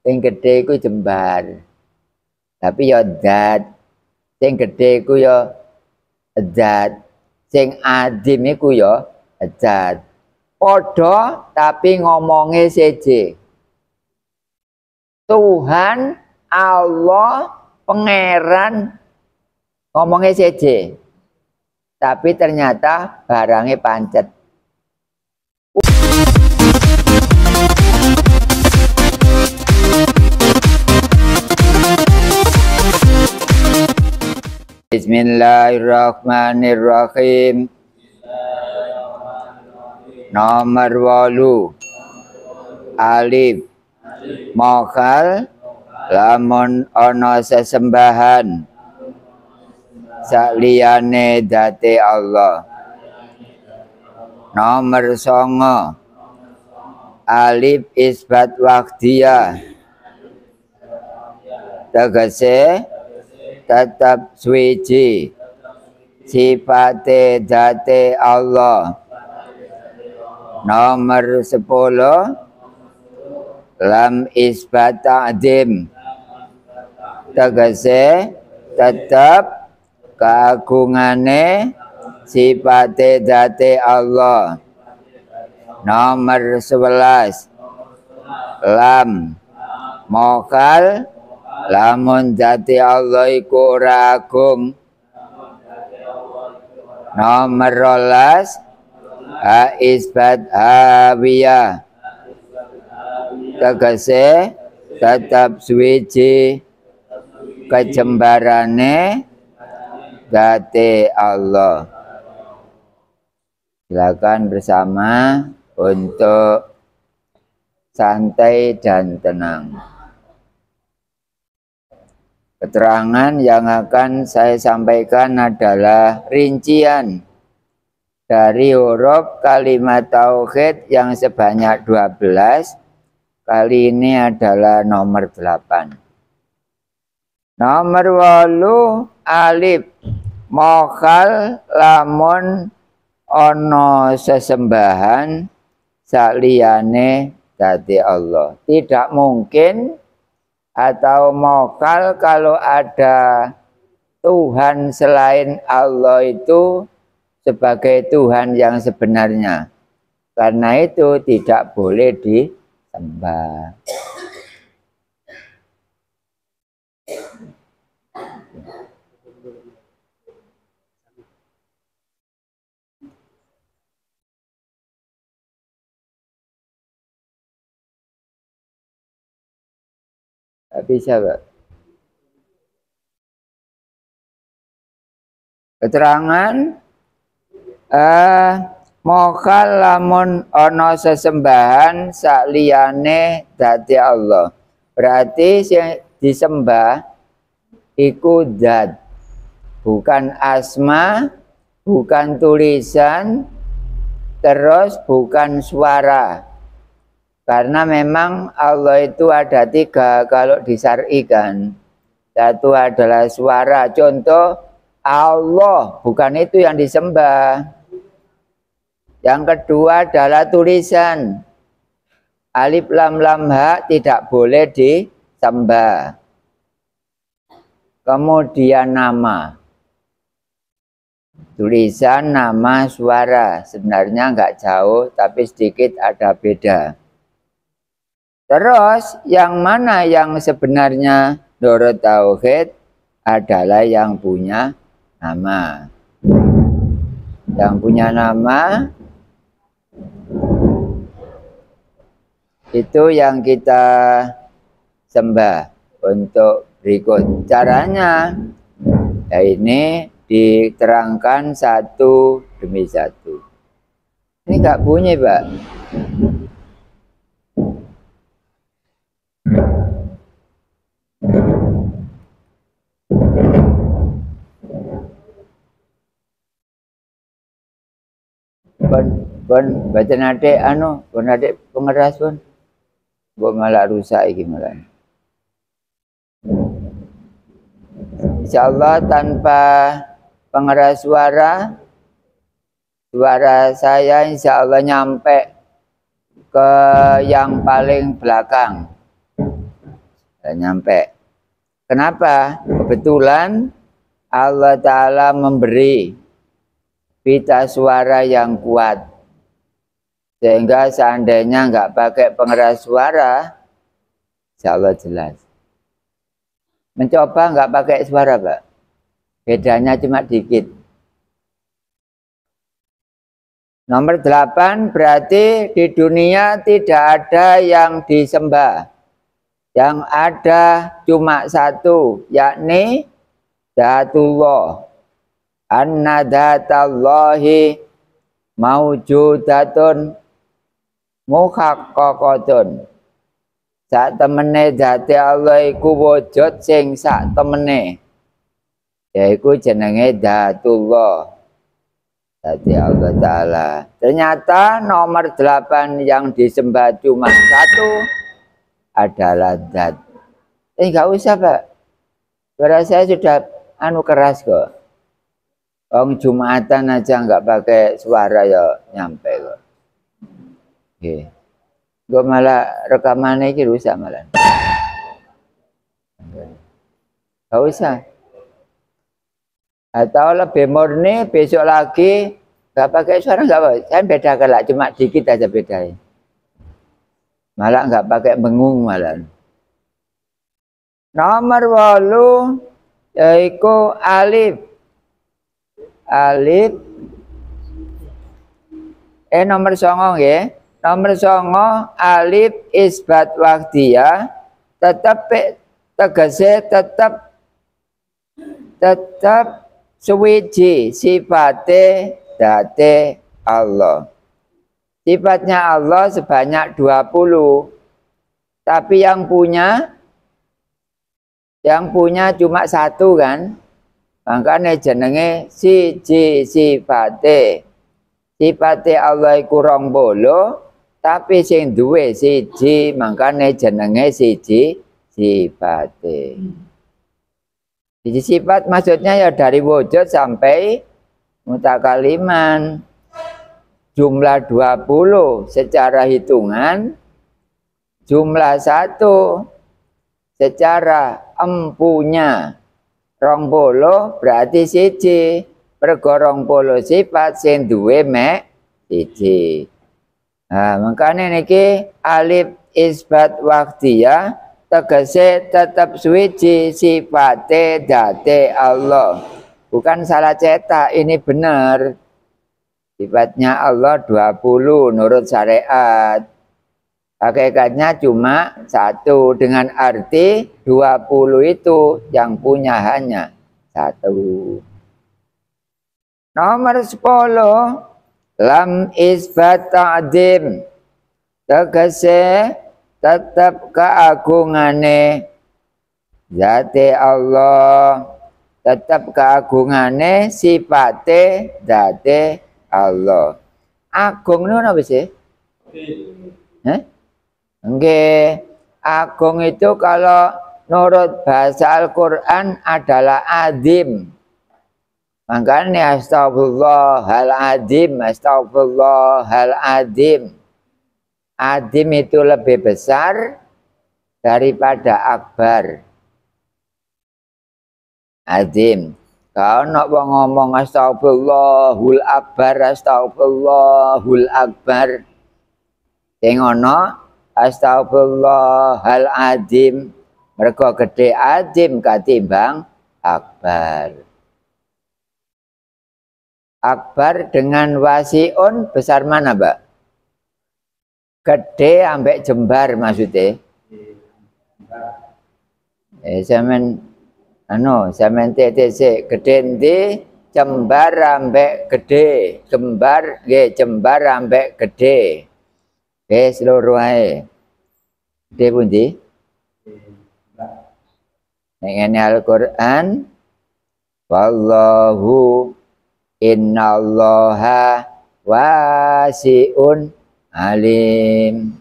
Sing gedhe iku jembar. Tapi ya zat. Sing gedhe iku ya zat. Sing adim iku ya zat. Padha tapi ngomongnya seje. Tuhan, Allah, Pangeran ngomongnya seje. Tapi ternyata barangnya pancet. Bismillahirrahmanirrahim. Nomor 8. Alif. Mokal lamun ana sesembahan saliyane dzate Allah. Nomor 9. Alif isbat waqtiyah. Tegese tetap suci sifate dzate Allah. Nomor 10. Lam isbat ta'zim. Tegese tetap keagungane sifate dzate Allah. Nomor 11. Lam mokal lamun dzate Allah iku ora agung. Nomor 12. Ha isbat hawiyah. Tegese tetap suci kejembarane dzate Allah. Silakan bersama untuk santai dan tenang. Keterangan yang akan saya sampaikan adalah rincian dari huruf kalimat tauhid yang sebanyak 12. Kali ini adalah nomor 8. Nomor 8 alif mokal lamun ono sesembahan saliyane dzate Allah. Tidak mungkin atau mokal kalau ada Tuhan selain Allah itu sebagai Tuhan yang sebenarnya. Karena itu tidak boleh disembah. Bisa, Pak. Keterangan mokal lamun ono sesembahan saliyane dzate Allah. Berarti yang disembah iku zat, bukan asma, bukan tulisan, terus bukan suara. Karena memang Allah itu ada 3 kalau disyar'ikan. Satu adalah suara, contoh Allah, bukan itu yang disembah. Yang kedua adalah tulisan. Alif lam lam ha tidak boleh disembah. Kemudian nama. Tulisan, nama, suara. Sebenarnya nggak jauh, tapi sedikit ada beda. Terus yang mana yang sebenarnya menurut tauhid adalah yang punya nama. Yang punya nama itu yang kita sembah. Untuk berikut caranya, ya ini diterangkan satu demi satu. Ini nggak bunyi, Pak. Pun baca nade pun nade pengeras pun buat malah rusak gimana. Insyaallah tanpa pengeras suara saya insyaallah nyampe ke yang paling belakang. Nggak nyampe. Kenapa? Kebetulan Allah Ta'ala memberi pita suara yang kuat. Sehingga seandainya nggak pakai pengeras suara, insya Allah jelas. Mencoba nggak pakai suara, Pak. Bedanya cuma dikit. Nomor 8 berarti di dunia tidak ada yang disembah. Yang ada cuma satu, yakni Dzatullah. Anna dzatallahi maujudatun muhaqqaqatun. Sak temene dzate Allah iku wujud sing sak temene. Yaiku jenenge Dzatullah. Dzati Allah Ta'ala. Ternyata nomor 8 yang disembah cuma satu adalah Dzat. Nggak usah, Pak. Suara saya sudah keras kok. Orang Jumatan aja nggak pakai suara ya nyampe kok. Oke. Gue malah rekamannya ini rusak malah. Nggak usah. Atau lebih murni besok lagi nggak pakai suara nggak apa. Saya bedakan lah, cuma dikit aja bedain. Malah nggak pakai bengung malah. Nomor 8 yaitu alif. Alif. Nomor 9 ya. Nomor 9 alif isbat waktiyah tetap tegese tetap suwiji sifate date Allah. Sifatnya Allah sebanyak 20. Tapi yang punya cuma satu kan. Makanya jenenge siji sifate. Sifate Allah iku 20, tapi sing duwe siji, makanya jenenge siji sifate. Siji sifat maksudnya ya dari wujud sampai mutakaliman. Jumlah 20 secara hitungan, jumlah 1 secara empunya. 20 berarti siji. Mergo 20 sifat sing duwe mek siji. Nah, makanya niki alif isbat waktiyah tegese tetap suci sifate date Allah. Bukan salah cetak, ini benar. Sifatnya Allah 20 menurut syariat. Hakikatnya cuma 1 dengan arti 20 itu yang punya hanya 1. Nomor 10 lam isbat ta'dim tegese tetap keagungane zate Allah, tetap keagungane sifate zate Allah. Agung itu apa sih? Nggih, agung itu kalau menurut bahasa Al-Quran adalah azim. Makanya astagfirullahaladzim, astagfirullahaladzim. Azim itu lebih besar daripada akbar. Azim. Kalau nak ngomong astagfirullahul akbar, astagfirullahul akbar. Tengono astagfirullahaladzim. Mereka gede azim katimbang akbar. Akbar dengan wasiun besar mana, Mbak? Gede ambek jembar maksudnya. Zaman TTC gede ndi jembar ambek gede. Jembar ambek gede. Seluruh ae. Gede pundi? Ngene Al-Qur'an wallahu innallaha wasi'un alim.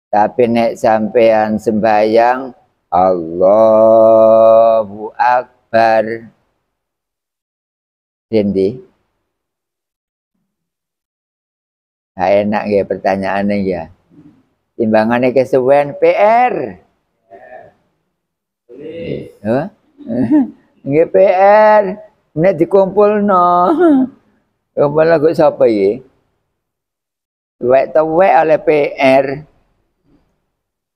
Tapi nek sampean sembahyang Allahu Akbar Dendi. Enak ya pertanyaannya ya. Timbangannya kesuwen PR. Hah? Nggih PR. Nek dikumpulno. Kumpul lagu sapa iki? Wek tuwek oleh PR.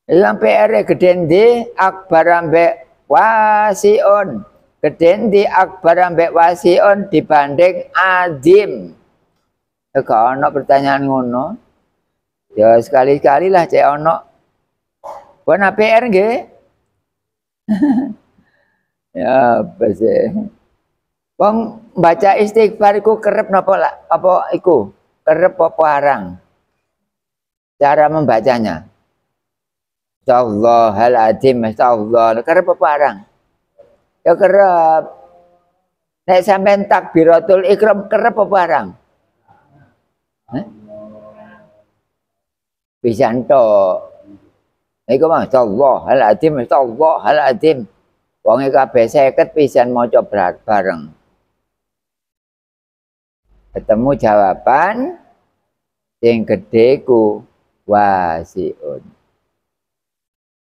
Yang PR gedhe akbar ambek wasiun. Gedhe akbar ambek wasiun dibanding azim. Kok ana pertanyaan ngono? Ya sekali-kali lah cek ono. Pun PR nggih. Ya apa sih? Wong baca istighfar iku kerep napa apa iku? Kerep apa arang? Cara membacanya. Astagfirullahaladzim, astagfirullah. Kerep apa arang? Ya kerep. Nek sampean takbiratul ihram kerep apa arang? Pisan tok. Iku mah astagfirullahaladzim, astagfirullahaladzim. Wong kabeh 50 pisan maca bareng. Ketemu jawaban sing gedhe ku wasiun.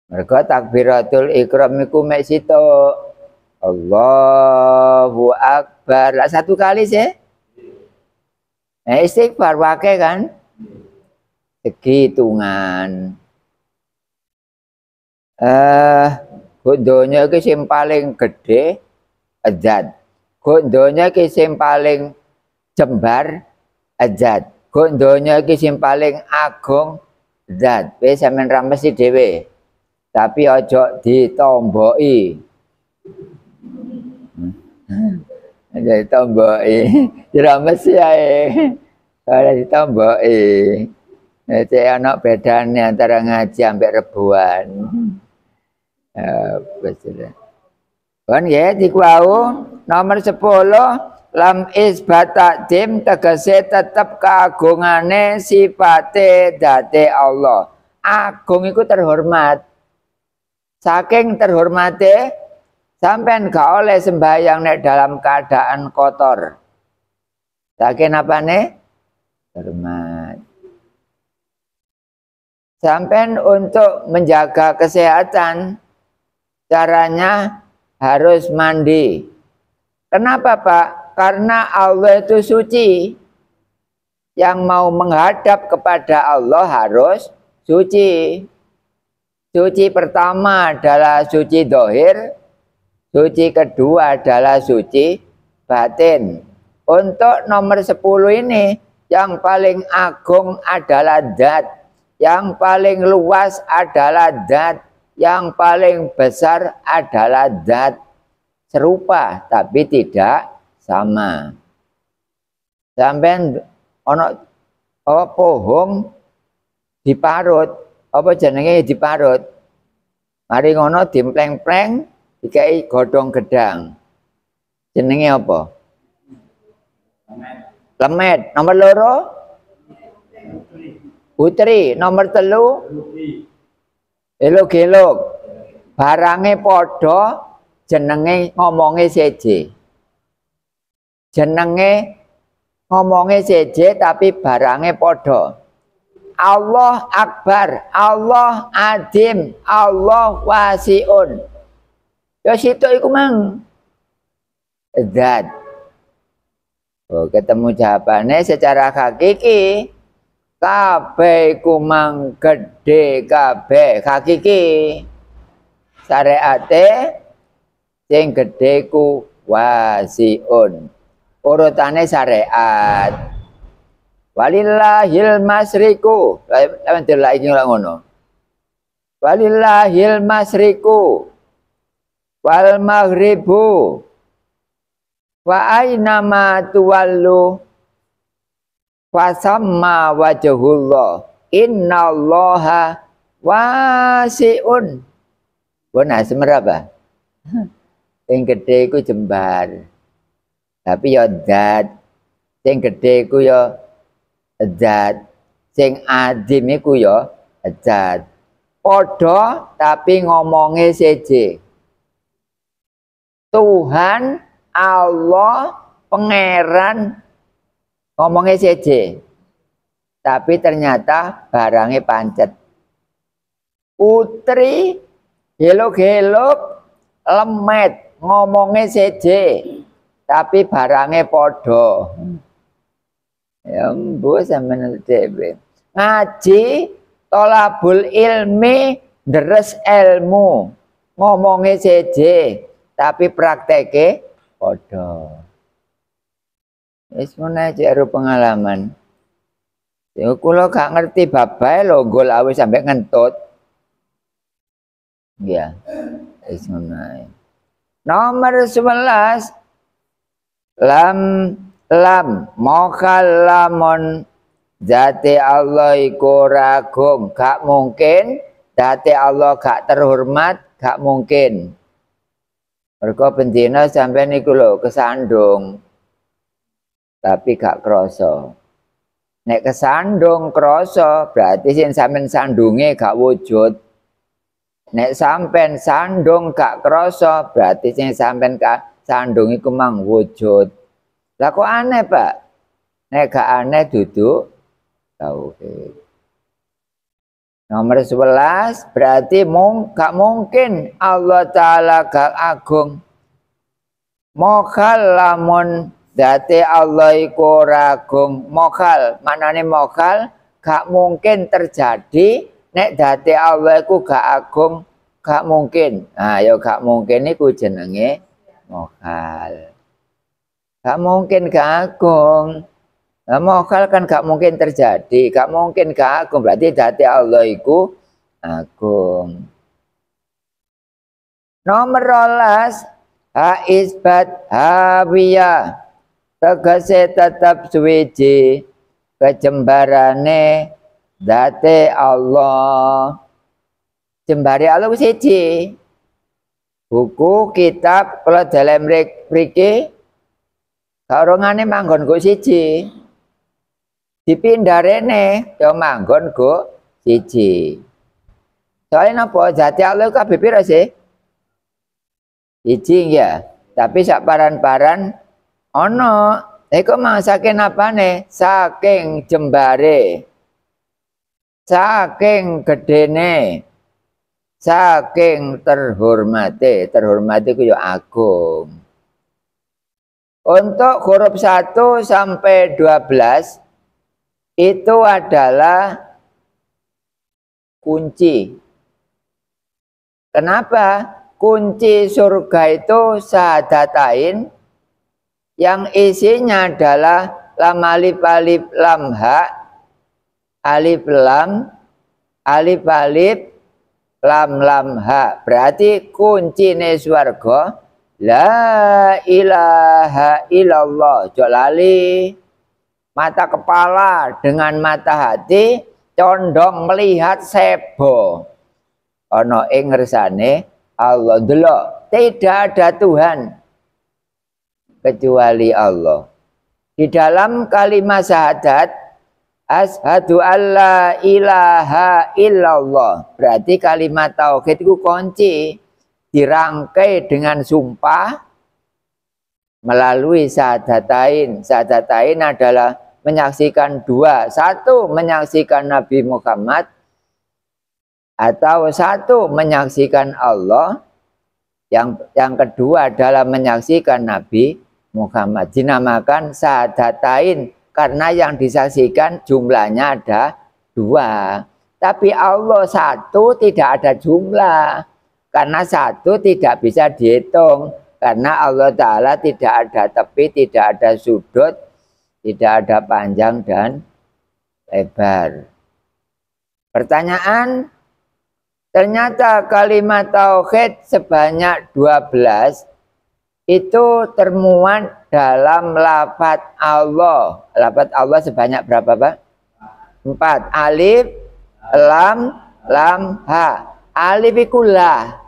Mergo takbiratul ihram iku mek sitok. Allahu akbar. Lah satu kali sih. Istighfar wae kan? Segitungan. Donya iki sing paling gedhe azan. Donya iki sing paling jembar azan. Donya iki sing paling agung zat. Wis sampean ra mesti dhewe. Tapi aja ditomboki. Aja ditomboki. Ora mesti ae. Ora ditomboki. Nek ana bedane antara ngaji ambek rebuan. Betul. Kan ya dikwau nomor 10 lam isbata dim tegese tetep keagungane sifate date Allah. Agung iku terhormat. Saking terhormate sampean gak oleh sembahyang nek dalam keadaan kotor. Saking apane? Hormat. Sampean untuk menjaga kesehatan caranya harus mandi. Kenapa Pak? Karena Allah itu suci. Yang mau menghadap kepada Allah harus suci. Suci pertama adalah suci dohir. Suci kedua adalah suci batin. Untuk nomor 10 ini yang paling agung adalah zat. Yang paling luas adalah zat. Yang paling besar adalah zat. Serupa tapi tidak sama. Sampai ono pohong diparut, apa jenenge diparut. Mari ngono dimpleng-pleng dikai godhong gedang. Jenenge apa? Lemet. Nomor loro? Putri. Nomor 3? Elok-elok. Barange padha, jenenge ngomonge seje. Jenenge ngomonge seje tapi barange padha. Allah Akbar, Allah Adim, Allah Wasiun. Ya situ iku mang zat. Oh, ketemu jawabannya secara hakiki. Kabeh iku mang gedhe kabeh hakiki. Syariate sing gedhe ku wasiun. Urutane syariat. Walillahil masriku. Lawan delok iki ngono. Walillahil masriku wal maghribu wa aina ma tuwallu fasamma wajhullah innallaha wasiun. Bona semerapa? Sing gedhe iku jembar. Tapi ya zat. Sing gedhe iku ya zat. Sing azim iku ya zat. Padha tapi ngomonge seje. Tuhan, Allah, pangeran ngomongnya seje. Tapi ternyata barangnya pancet. Putri, helok-helok, lemet, ngomongnya seje, tapi barangnya podo. Ya mbu sampeyan dhewe. Ngaji tolabul ilmi deres ilmu. Ngomongnya seje, tapi prakteke podo. Wis ngono aja pengalaman. Ya kula gak ngerti babae lho nggol awis sampe ngentut. Ya. Wis ngono ae. Nomor 11 lam mokalamun zati Allah iku ragung, gak mungkin zati Allah gak terhormat, gak mungkin. Mergo bendina sampeyan iku lho kesandung tapi gak krasa. Nek kesandung krasa berarti sing sampeyan sandunge gak wujud. Nek sampean sandung gak krasa berarti sing sampean sandung iku mang wujud. Lah kok aneh, Pak? Nek gak aneh duduk tauhid. Nomor 11 berarti gak mungkin Allah Ta'ala gak agung. Mokhal lamun dati Allah iku ragung. Mokhal, maknane mokhal gak mungkin terjadi. Nek dati Allah iku gak agung, gak mungkin. Nah, ya gak mungkin iku jenenge mokhal. Gak mungkin gak agung. Nah, mokhal kan gak mungkin terjadi, gak mungkin gak agung. Berarti dati Allah iku agung. Nomor 12 ha isbat hawiyah. Tegese tetap suwiji kejembarane date Allah. Jembare Allah wis siji. Buku kitab kula dalam mriki karongane manggon go siji. Dipindah rene yo manggon go siji. Soalnya napa jati Allah kabeh pira sih? Siji ya. Tapi sak paran-paran ana iku mang saking apane? Saking jembare. Saking gedene, saking terhormati ku ya agung. Untuk huruf 1 sampai 12 itu adalah kunci. Kenapa? Kunci surga itu syahadatain yang isinya adalah lam alif alif lam ha. Alif lam lam ha. Berarti kuncine swarga la ilaha illallah. Jolali mata kepala dengan mata hati condong melihat sebo ana ing ngersane Allah. Delok tidak ada Tuhan kecuali Allah. Di dalam kalimat syahadat asyhadu alla ilaha illallah. Berarti kalimat tauhid itu kunci dirangkai dengan sumpah melalui syahadatain. Syahadatain adalah menyaksikan dua. Satu menyaksikan Nabi Muhammad atau satu menyaksikan Allah. Yang kedua adalah menyaksikan Nabi Muhammad. Dinamakan syahadatain. Karena yang disaksikan jumlahnya ada dua. Tapi Allah satu tidak ada jumlah. Karena satu tidak bisa dihitung. Karena Allah Ta'ala tidak ada tepi, tidak ada sudut, tidak ada panjang dan lebar. Pertanyaan, ternyata kalimat tauhid sebanyak 12 itu termuat dalam lafaz Allah. Lafaz Allah sebanyak berapa, Pak? 4. Alif, lam, ha. Alif iku la.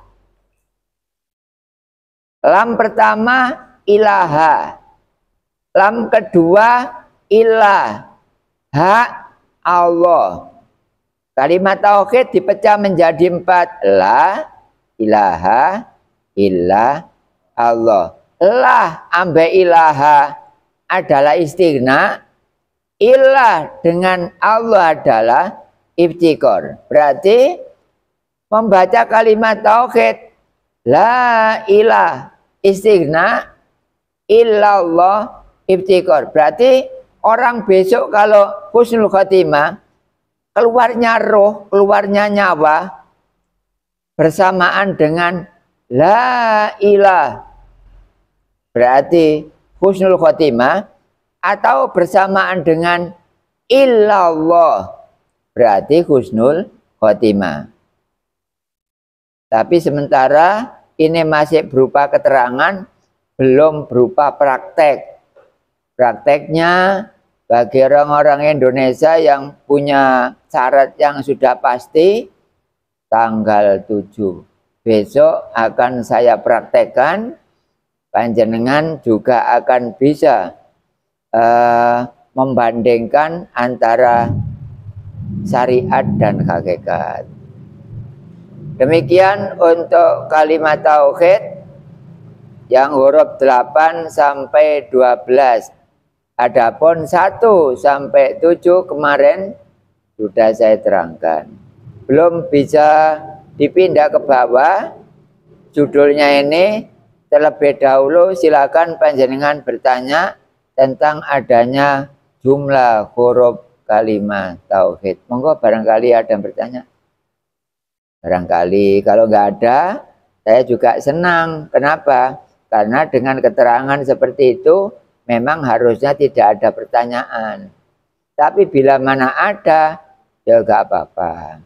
Lam pertama ilaha. Lam kedua ilah. Ha Allah. Kalimat tauhid dipecah menjadi 4. La, ilaha, illah, Allah. Lah ambe ilaha adalah istighna. Ilah dengan Allah adalah ibtikor. Berarti membaca kalimat tauhid La ilah istighna illallah ibtikor. Berarti orang besok kalau husnul khotimah, keluarnya roh, keluarnya nyawa bersamaan dengan la ilah, berarti husnul khotimah, atau bersamaan dengan illallah, berarti husnul khotimah. Tapi sementara ini masih berupa keterangan, belum berupa praktek. Prakteknya bagi orang-orang Indonesia yang punya syarat yang sudah pasti, tanggal 7 besok akan saya praktekkan. Panjenengan juga akan bisa membandingkan antara syariat dan hakikat. Demikian untuk kalimat tauhid yang huruf 8 sampai 12. Adapun 1 sampai 7 kemarin sudah saya terangkan. Belum bisa dipindah ke bawah. Judulnya ini terlebih dahulu silakan panjenengan bertanya tentang adanya jumlah huruf kalimat tauhid. Monggo barangkali ada yang bertanya. Barangkali kalau nggak ada, saya juga senang. Kenapa? Karena dengan keterangan seperti itu, memang harusnya tidak ada pertanyaan. Tapi bila mana ada, ya nggak apa-apa.